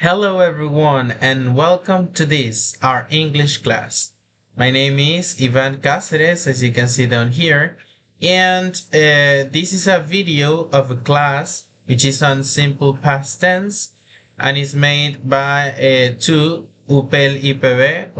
Hello everyone and welcome to this, our English class. My name is Ivan Cáceres, as you can see down here, and this is a video of a class which is on simple past tense and is made by two UPEL IPB,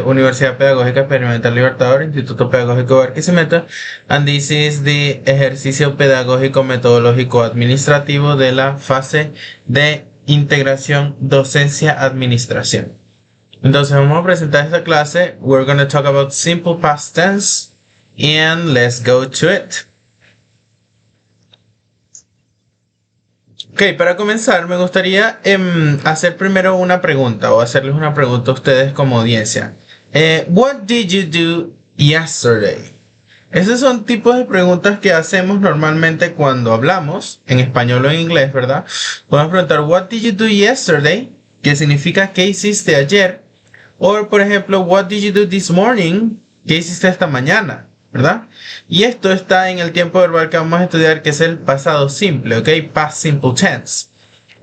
Universidad Pedagógica Experimental Libertador, Instituto Pedagógico Barquisimeto, and this is the ejercicio pedagógico metodológico administrativo de la fase de integración docencia-administración. Entonces vamos a presentar esta clase. We're going to talk about simple past tense and let's go to it. Ok, para comenzar me gustaría hacer primero una pregunta o hacerles una pregunta a ustedes como audiencia. What did you do yesterday? Esos son tipos de preguntas que hacemos normalmente cuando hablamos en español o en inglés, ¿verdad? Podemos preguntar What did you do yesterday? Que significa ¿qué hiciste ayer? O por ejemplo What did you do this morning? ¿Qué hiciste esta mañana? ¿Verdad? Y esto está en el tiempo verbal que vamos a estudiar, que es el pasado simple, ¿ok? Past simple tense.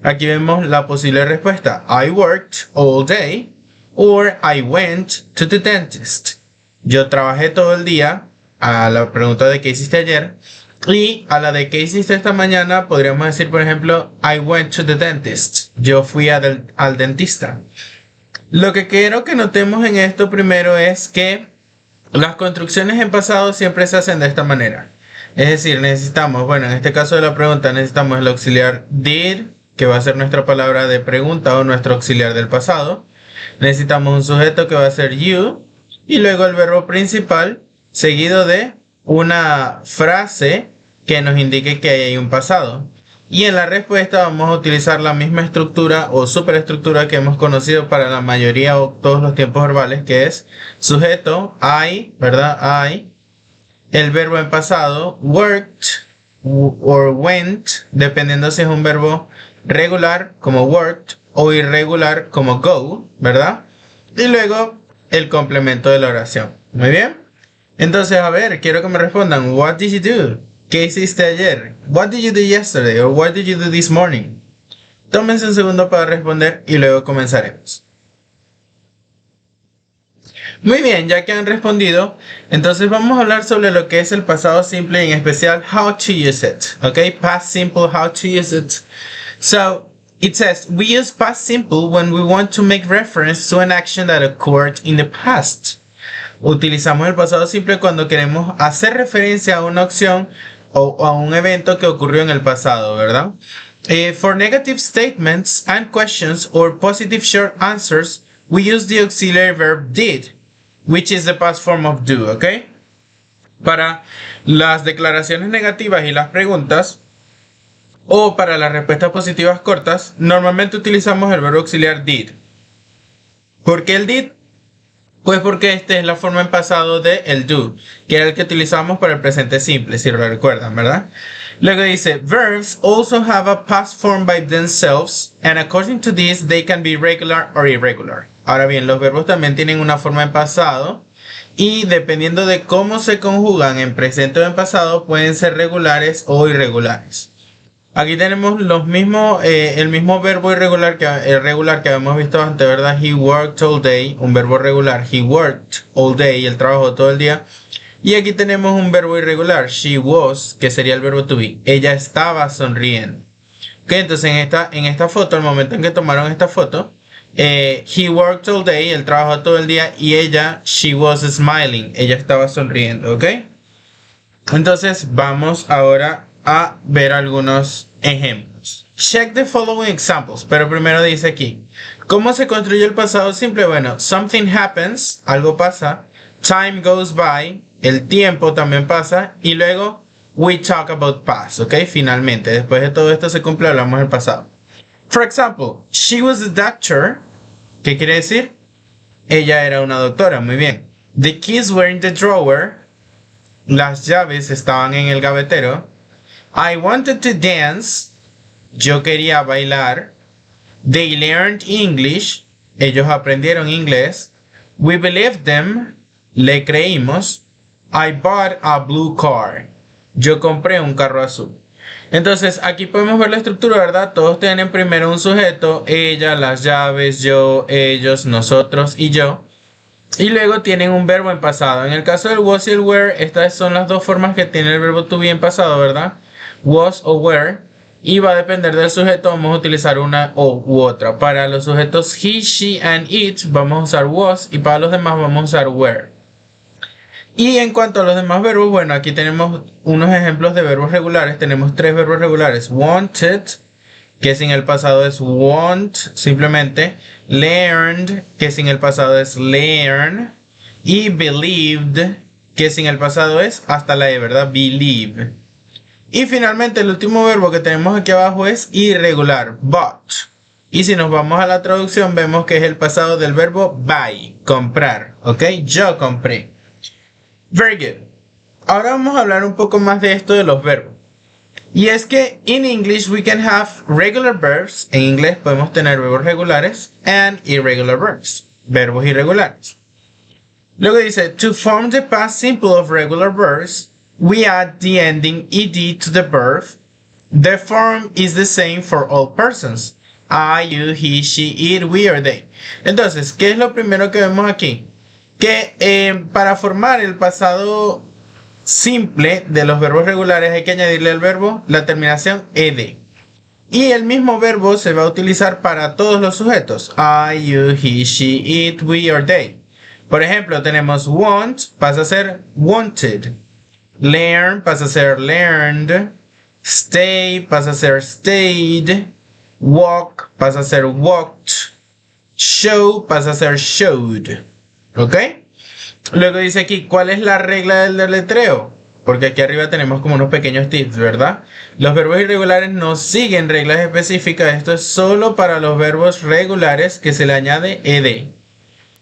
Aquí vemos la posible respuesta. I worked all day or I went to the dentist. Yo trabajé todo el día, a la pregunta de qué hiciste ayer, y a la de qué hiciste esta mañana podríamos decir, por ejemplo, I went to the dentist. Yo fui al dentista. Lo que quiero que notemos en esto primero es que las construcciones en pasado siempre se hacen de esta manera. Es decir, necesitamos, bueno, en este caso de la pregunta necesitamos el auxiliar did, que va a ser nuestra palabra de pregunta o nuestro auxiliar del pasado. Necesitamos un sujeto que va a ser you y luego el verbo principal seguido de una frase que nos indique que hay un pasado. Y en la respuesta vamos a utilizar la misma estructura o superestructura que hemos conocido para la mayoría o todos los tiempos verbales, que es sujeto, I, ¿verdad? I, el verbo en pasado, worked or went, dependiendo si es un verbo regular como worked o irregular como go, ¿verdad? Y luego el complemento de la oración. Muy bien. Entonces, a ver, quiero que me respondan, what did you do? ¿Qué hiciste ayer? What did you do yesterday? Or what did you do this morning? Tómense un segundo para responder y luego comenzaremos. Muy bien, ya que han respondido, entonces vamos a hablar sobre lo que es el pasado simple y en especial how to use it. Okay, past simple, how to use it. So, it says, we use past simple when we want to make reference to an action that occurred in the past. Utilizamos el pasado simple cuando queremos hacer referencia a una acción o a un evento que ocurrió en el pasado, ¿verdad? For negative statements and questions or positive short answers, we use the auxiliary verb did, which is the past form of do, ¿ok? Para las declaraciones negativas y las preguntas, o para las respuestas positivas cortas, normalmente utilizamos el verbo auxiliar did. ¿Por qué el did? Pues porque esta es la forma en pasado de el do, que era el que utilizamos para el presente simple, si lo recuerdan, ¿verdad? Luego dice, verbs also have a past form by themselves, and according to this, they can be regular or irregular. Ahora bien, los verbos también tienen una forma en pasado, y dependiendo de cómo se conjugan en presente o en pasado, pueden ser regulares o irregulares. Aquí tenemos el mismo verbo regular que habíamos visto antes, ¿verdad? He worked all day, un verbo regular. He worked all day, él trabajó todo el día. Y aquí tenemos un verbo irregular, she was, que sería el verbo to be. Ella estaba sonriendo. Ok, entonces en esta foto, el momento en que tomaron esta foto, he worked all day, él trabajó todo el día. Y ella, she was smiling, ella estaba sonriendo, ¿ok? Entonces vamos ahora a ver algunos ejemplos. Check the following examples, pero primero dice aquí, ¿cómo se construye el pasado simple? Bueno, something happens, algo pasa, time goes by, el tiempo también pasa, y luego we talk about past, ¿ok? Finalmente, después de todo esto se cumple, hablamos del pasado. For example, she was a doctor, ¿qué quiere decir? Ella era una doctora, muy bien. The keys were in the drawer, las llaves estaban en el gavetero. I wanted to dance. Yo quería bailar. They learned English. Ellos aprendieron inglés. We believed them. Le creímos. I bought a blue car. Yo compré un carro azul. Entonces, aquí podemos ver la estructura, ¿verdad? Todos tienen primero un sujeto, ella, las llaves, yo, ellos, nosotros y yo. Y luego tienen un verbo en pasado. En el caso del was y el were, estas son las dos formas que tiene el verbo to be en pasado, ¿verdad? Was o were. Y va a depender del sujeto, vamos a utilizar una u otra. Para los sujetos he, she and it vamos a usar was y para los demás vamos a usar were. Y en cuanto a los demás verbos, bueno, aquí tenemos unos ejemplos de verbos regulares. Tenemos 3 verbos regulares. Wanted, que sin el pasado es want, simplemente. Learned, que sin el pasado es learn. Y believed, que sin el pasado es hasta la E, ¿verdad? Believe. Y finalmente el último verbo que tenemos aquí abajo es irregular, bought. Y si nos vamos a la traducción vemos que es el pasado del verbo buy, comprar, ¿ok? Yo compré. Very good. Ahora vamos a hablar un poco más de esto de los verbos. Y es que in English we can have regular verbs. En inglés podemos tener verbos regulares and irregular verbs, verbos irregulares. Luego dice, to form the past simple of regular verbs, we add the ending ed to the verb. The form is the same for all persons. I, you, he, she, it, we or they. Entonces, ¿qué es lo primero que vemos aquí? Que para formar el pasado simple de los verbos regulares hay que añadirle al verbo la terminación ed. Y el mismo verbo se va a utilizar para todos los sujetos. I, you, he, she, it, we or they. Por ejemplo, tenemos want, pasa a ser wanted. Learn pasa a ser learned. Stay pasa a ser stayed. Walk pasa a ser walked. Show pasa a ser showed. ¿Ok? Luego dice aquí, ¿cuál es la regla del deletreo? Porque aquí arriba tenemos como unos pequeños tips, ¿verdad? Los verbos irregulares no siguen reglas específicas. Esto es solo para los verbos regulares que se le añade ed.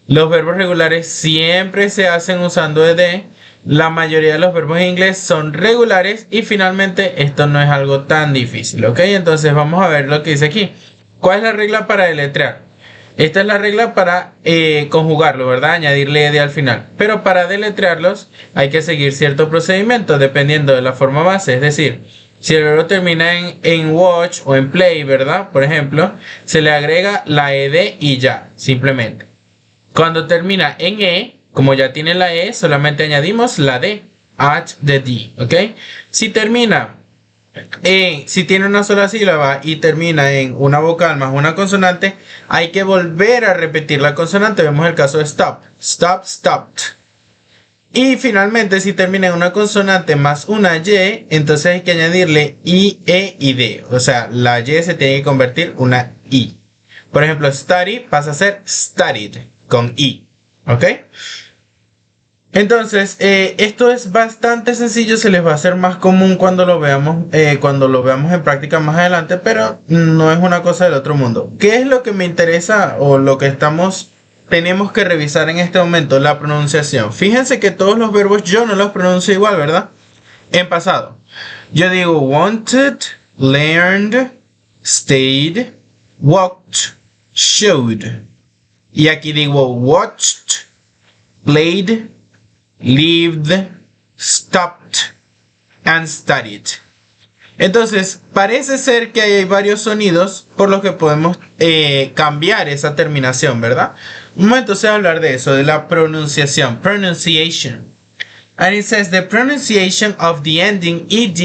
Los verbos regulares siempre se hacen usando ed. La mayoría de los verbos en inglés son regulares y finalmente esto no es algo tan difícil, ¿ok? Entonces vamos a ver lo que dice aquí. ¿Cuál es la regla para deletrear? Esta es la regla para conjugarlo, ¿verdad? Añadirle ed al final. Pero para deletrearlos hay que seguir ciertos procedimientos dependiendo de la forma base. Es decir, si el verbo termina en watch o en play, ¿verdad? Por ejemplo, se le agrega la ed y ya, simplemente. Cuando termina en e, como ya tiene la e, solamente añadimos la d, add the d, ¿ok? Si termina si tiene una sola sílaba y termina en una vocal más una consonante, hay que volver a repetir la consonante. Vemos el caso de stop, stop, stopped. Y finalmente, si termina en una consonante más una y, entonces hay que añadirle i, e y d. O sea, la y se tiene que convertir en una i. Por ejemplo, study pasa a ser studied con i, ¿ok? Entonces, esto es bastante sencillo, se les va a hacer más común cuando lo veamos en práctica más adelante, pero no es una cosa del otro mundo. ¿Qué es lo que me interesa o lo que tenemos que revisar en este momento? La pronunciación. Fíjense que todos los verbos yo no los pronuncio igual, ¿verdad? En pasado. Yo digo wanted, learned, stayed, walked, showed. Y aquí digo watched, played, lived, stopped, and studied. Entonces, parece ser que hay varios sonidos por los que podemos cambiar esa terminación, ¿verdad? Un momento se va a hablar de eso, de la pronunciación, pronunciation. And it says the pronunciation of the ending ed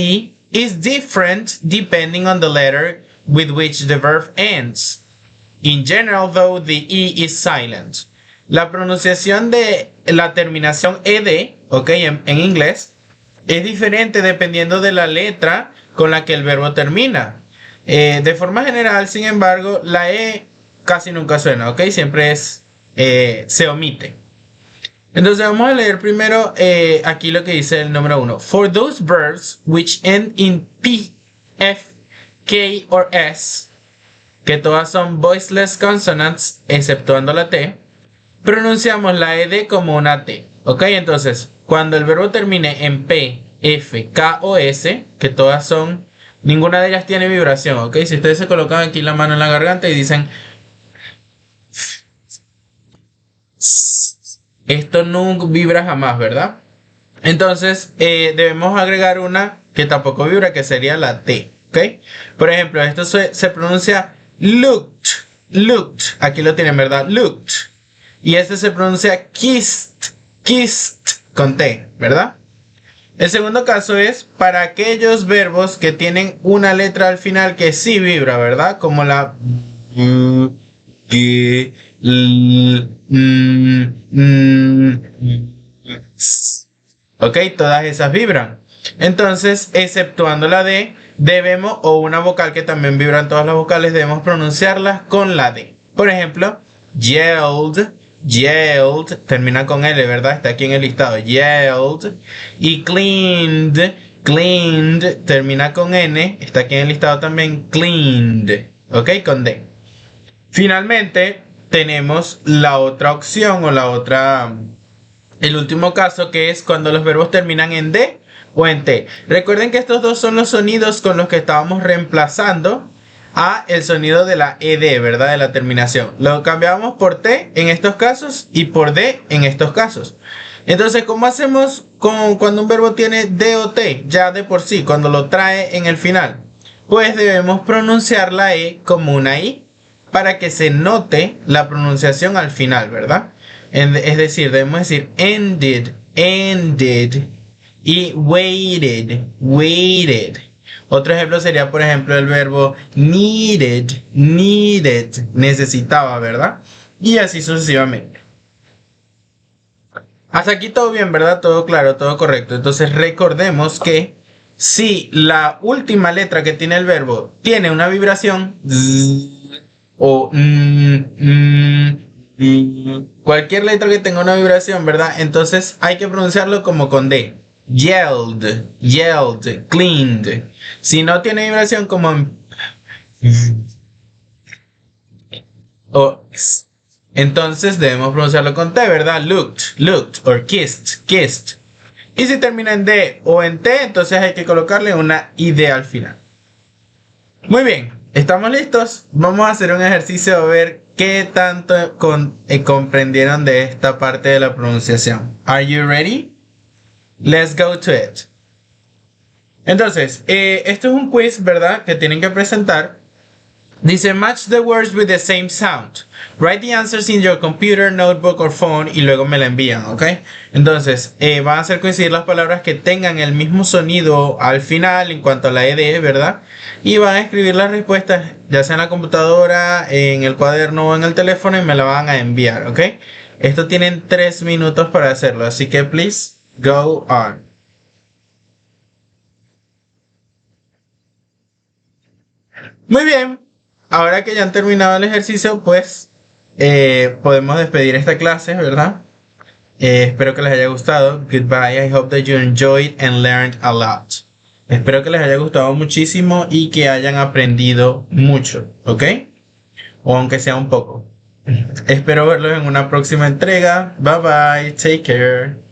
is different depending on the letter with which the verb ends. In general, though, the e is silent. La pronunciación de la terminación ed, ok, en inglés, es diferente dependiendo de la letra con la que el verbo termina. De forma general, sin embargo, la e casi nunca suena, ok, siempre se omite. Entonces vamos a leer primero aquí lo que dice el número 1. For those verbs which end in p, f, k or s, que todas son voiceless consonants exceptuando la t, pronunciamos la ed como una t, ok. Entonces cuando el verbo termine en p, f, k o s, que todas son, ninguna de ellas tiene vibración, ok. Si ustedes se colocan aquí la mano en la garganta y dicen esto nunca vibra jamás, ¿verdad? Entonces debemos agregar una que tampoco vibra, que sería la t, ¿ok? Por ejemplo, esto se pronuncia looked, looked. Aquí lo tienen, ¿verdad? Looked. Y este se pronuncia kissed, kissed, con T, ¿verdad? El segundo caso es para aquellos verbos que tienen una letra al final que sí vibra, ¿verdad? Como la ok, todas esas vibran. Entonces, exceptuando la D, debemos, o una vocal que también vibran todas las vocales, debemos pronunciarlas con la D. Por ejemplo, yelled, yelled, termina con L, ¿verdad? Está aquí en el listado, yelled. Y cleaned, cleaned, termina con N, está aquí en el listado también, cleaned, ok, con D. Finalmente, tenemos la otra opción o la otra, el último caso, que es cuando los verbos terminan en D o en T. Recuerden que estos dos son los sonidos con los que estábamos reemplazando a el sonido de la ED, ¿verdad? De la terminación. Lo cambiamos por T en estos casos y por D en estos casos. Entonces, ¿cómo hacemos cuando un verbo tiene D o T ya de por sí, cuando lo trae en el final? Pues debemos pronunciar la E como una I para que se note la pronunciación al final, ¿verdad? Es decir, debemos decir ended, ended y waited, waited. Otro ejemplo sería, por ejemplo, el verbo needed, needed, necesitaba, ¿verdad? Y así sucesivamente. Hasta aquí todo bien, ¿verdad? Todo claro, todo correcto. Entonces recordemos que si la última letra que tiene el verbo tiene una vibración o cualquier letra que tenga una vibración, ¿verdad? Entonces hay que pronunciarlo como con D. Yelled, yelled, cleaned. Si no tiene vibración como o entonces debemos pronunciarlo con T, ¿verdad? Looked, looked, or kissed, kissed. Y si termina en D o en T, entonces hay que colocarle una ID al final. Muy bien, ¿estamos listos? Vamos a hacer un ejercicio a ver qué tanto comprendieron de esta parte de la pronunciación. Are you ready? Let's go to it. Entonces, esto es un quiz, ¿verdad? Que tienen que presentar. Dice, match the words with the same sound. Write the answers in your computer, notebook or phone y luego me la envían, ¿ok? Entonces, van a hacer coincidir las palabras que tengan el mismo sonido al final en cuanto a la ED, ¿verdad? Y van a escribir las respuestas, ya sea en la computadora, en el cuaderno o en el teléfono y me la van a enviar, ¿ok? Esto tienen 3 minutos para hacerlo, así que please go on. Muy bien. Ahora que ya han terminado el ejercicio, pues podemos despedir esta clase, ¿verdad? Espero que les haya gustado. Goodbye. I hope that you enjoyed and learned a lot. Espero que les haya gustado muchísimo y que hayan aprendido mucho, ¿ok? O aunque sea un poco. Espero verlos en una próxima entrega. Bye bye. Take care.